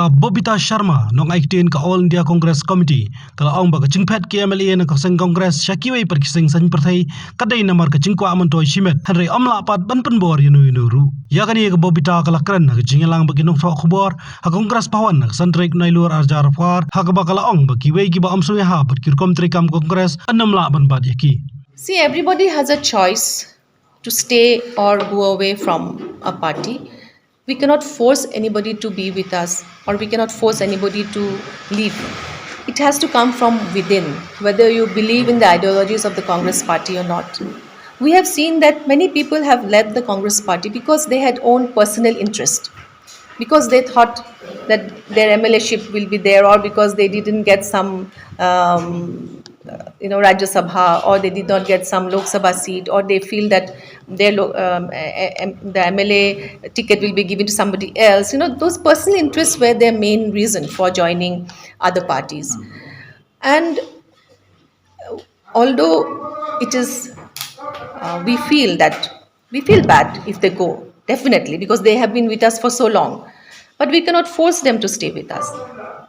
ka Bobbeeta Sharma nong aiktin ka All India Congress Committee kala ong ba ka jingphet ki MLA na ka seng Congress syakiwei per kiseng san perthai kadai namar ka jingkwa myntoi shimet hynrei amla pat ban pynbor yunu ru ya kan ye ka Bobbeeta kala kran ka jingelang ba kinong thok khubor ha Congress pawan ka santrek nailur arjar far ha ka ba kala ong ba kiwei ki ba amsu ha pat kirkom trikam Congress anamla ban bad yaki. See, everybody has a choice to stay or go away from a party. We cannot force anybody to be with us, or we cannot force anybody to leave. It has to come from within, whether you believe in the ideologies of the Congress party or not. We have seen that many people have left the Congress party because they had own personal interest, because they thought that their MLA ship will be there, or because they didn't get some Rajya Sabha, or they did not get some Lok Sabha seat, or they feel that their the MLA ticket will be given to somebody else. Those personal interests were their main reason for joining other parties. And although it is, we feel bad if they go, definitely, because they have been with us for so long. But we cannot force them to stay with us.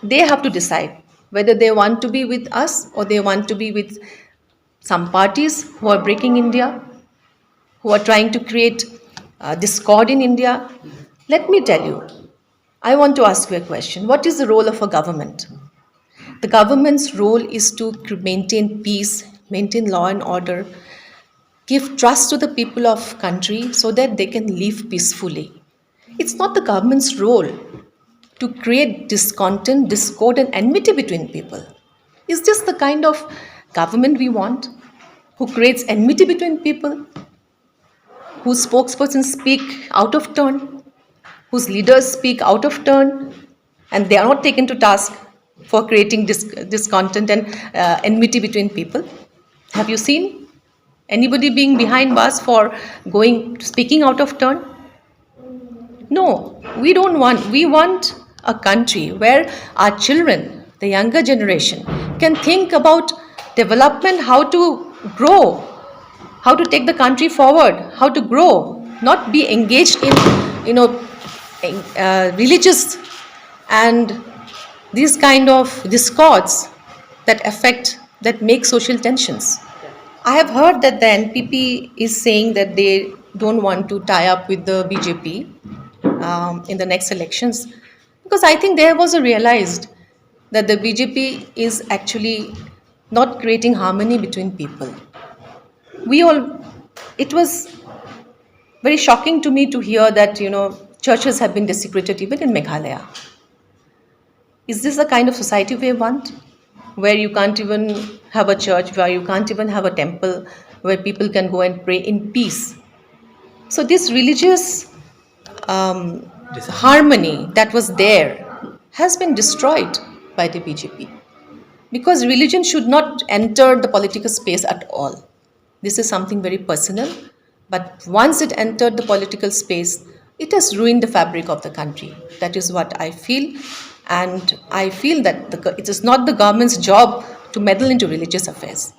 They have to decide whether they want to be with us or they want to be with some parties who are breaking India, who are trying to create discord in India. Let me tell you, I want to ask you a question. What is the role of a government? The government's role is to maintain peace, maintain law and order, give trust to the people of country so that they can live peacefully. It's not the government's role to create discontent, discord and enmity between people. Is this the kind of government we want, who creates enmity between people, whose spokespersons speak out of turn, whose leaders speak out of turn, and they are not taken to task for creating discontent and enmity between people? Have you seen anybody being behind bars for speaking out of turn? No, we don't want. We want a country where our children, the younger generation, can think about development, how to grow, how to take the country forward, how to grow, not be engaged in, religious and these kind of discords that make social tensions. I have heard that the NPP is saying that they don't want to tie up with the BJP in the next elections, because I think they have also realized that the BJP is actually not creating harmony between people. It was very shocking to me to hear that, churches have been desecrated even in Meghalaya. Is this the kind of society we want, where you can't even have a church, where you can't even have a temple, where people can go and pray in peace? So this religious harmony that was there has been destroyed by the BJP, because religion should not enter the political space at all. This is something very personal, but once it entered the political space, it has ruined the fabric of the country. That is what I feel, and I feel that it is not the government's job to meddle into religious affairs.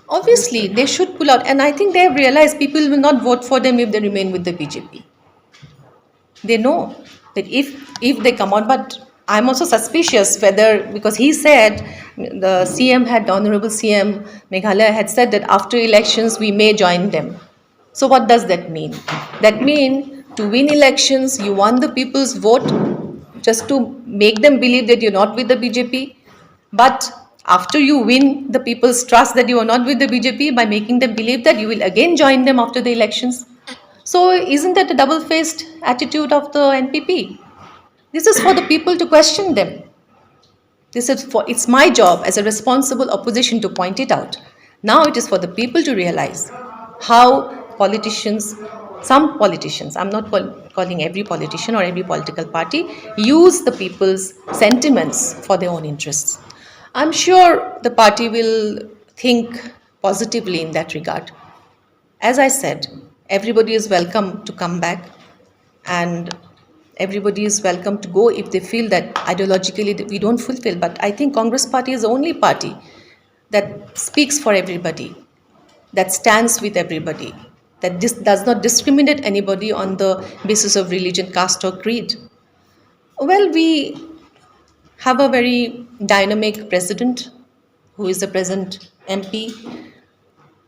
Obviously, they should pull out, and I think they have realized people will not vote for them if they remain with the BJP. They know that if they come out, but I'm also suspicious whether, because he said, the Honorable CM Meghalaya had said that after elections we may join them. So what does that mean? That means to win elections, you want the people's vote just to make them believe that you're not with the BJP. But after you win the people's trust that you are not with the BJP, by making them believe that you will again join them after the elections. So isn't that a double-faced attitude of the NPP? This is for the people to question them. It's my job as a responsible opposition to point it out. Now it is for the people to realize how some politicians, I'm not calling every politician or every political party, use the people's sentiments for their own interests. I'm sure the party will think positively in that regard. As I said, everybody is welcome to come back, and everybody is welcome to go if they feel that ideologically we don't fulfill. But I think Congress party is the only party that speaks for everybody, that stands with everybody, that does not discriminate anybody on the basis of religion, caste or creed. Well, we have a very dynamic president who is the present MP,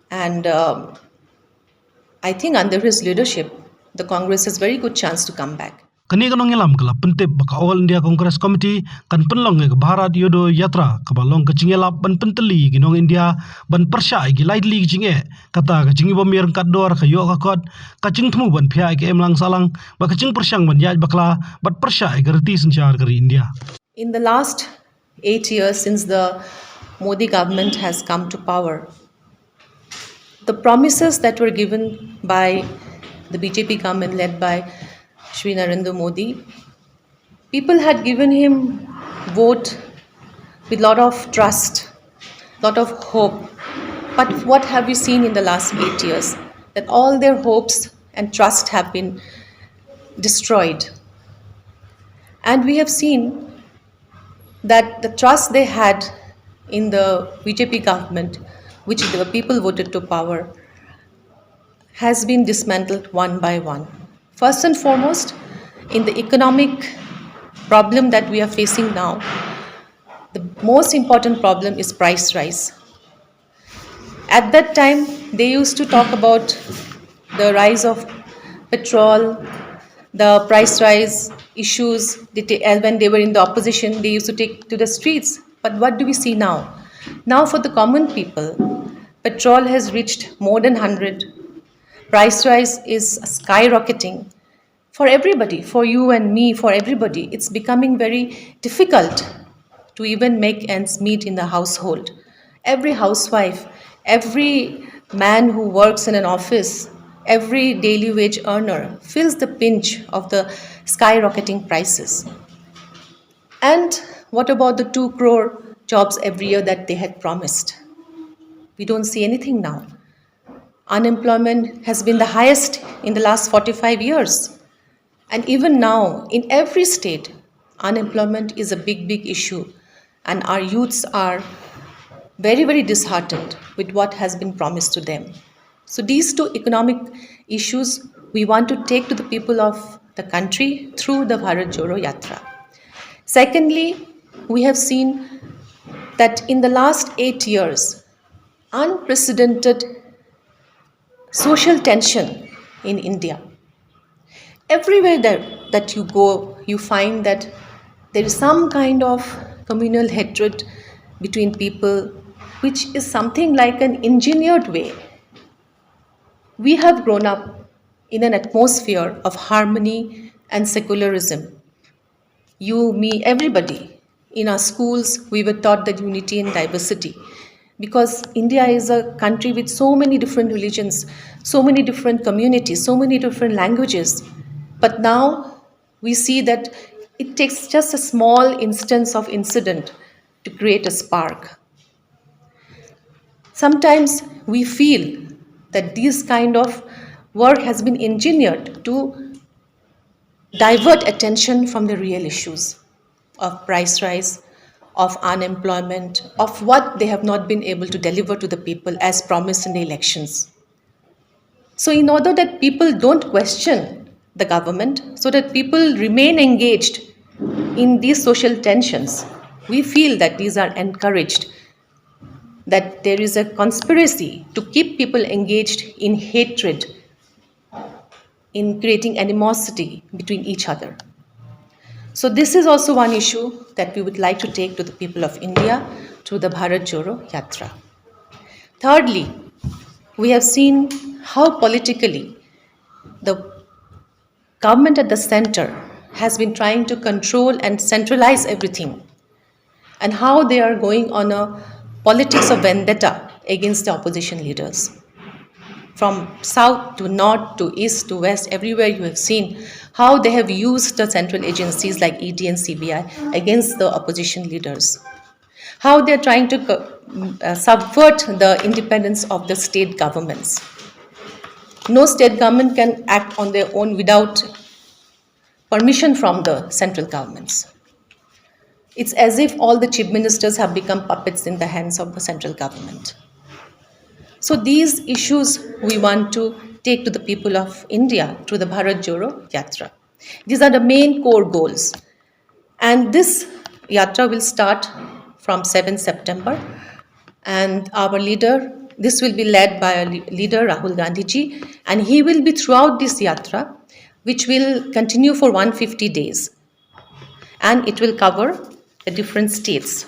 and I think under his leadership, the Congress has very good chance to come back. Kani kanong ngilam kala pentep baka All India Congress Committee kan penlong ke Bharat Yodo Yatra ke balong ke cingela ban penteli ginong India ban persya gi lightly cinge kata ke cingi bomir kat dor ke yo ka kot ka cing temu ban pia ke emlang salang baka cing persyang ban yaj bakla bat persya ke reti sencar ke India. In the last 8 years since the Modi government has come to power, the promises that were given by the BJP government led by Shri Narendra Modi, people had given him vote with lot of trust, lot of hope. But what have we seen in the last 8 years? That all their hopes and trust have been destroyed. And we have seen that the trust they had in the BJP government, which the people voted to power, has been dismantled one by one. First and foremost, in the economic problem that we are facing now, the most important problem is price rise. At that time, they used to talk about the rise of petrol, the price rise issues. When they were in the opposition, they used to take to the streets. But what do we see now? Now for the common people, petrol has reached more than 100. Price rise is skyrocketing. For everybody, for you and me, for everybody, it's becoming very difficult to even make ends meet in the household. Every housewife, every man who works in an office, every daily wage earner feels the pinch of the skyrocketing prices. And what about the 2 crore jobs every year that they had promised? We don't see anything now. Unemployment has been the highest in the last 45 years. And even now, in every state, unemployment is a big, big issue. And our youths are very, very disheartened with what has been promised to them. So these 2 economic issues we want to take to the people of the country through the Bharat Jodo Yatra. Secondly, we have seen that in the last 8 years, unprecedented social tension in India. Everywhere that you go, you find that there is some kind of communal hatred between people, which is something like an engineered way. We have grown up in an atmosphere of harmony and secularism. You, me, everybody. In our schools, we were taught that unity and diversity. Because India is a country with so many different religions, so many different communities, so many different languages. But now we see that it takes just a small instance of incident to create a spark. Sometimes we feel that this kind of work has been engineered to divert attention from the real issues of price rise, of unemployment, of what they have not been able to deliver to the people as promised in the elections. So in order that people don't question the government, so that people remain engaged in these social tensions, we feel that these are encouraged, that there is a conspiracy to keep people engaged in hatred, in creating animosity between each other. So this is also one issue that we would like to take to the people of India through the Bharat Jodo Yatra. Thirdly, we have seen how politically the government at the center has been trying to control and centralize everything, and how they are going on a politics of vendetta against the opposition leaders. From south to north to east to west, everywhere you have seen how they have used the central agencies like ED and CBI against the opposition leaders. How they are trying to subvert the independence of the state governments. No state government can act on their own without permission from the central governments. It's as if all the chief ministers have become puppets in the hands of the central government. So these issues we want to take to the people of India through the Bharat Jodo Yatra. These are the main core goals. And this yatra will start from 7 September, and our leader, this will be led by our leader Rahul Gandhi ji, and he will be throughout this yatra, which will continue for 150 days, and it will cover the different states.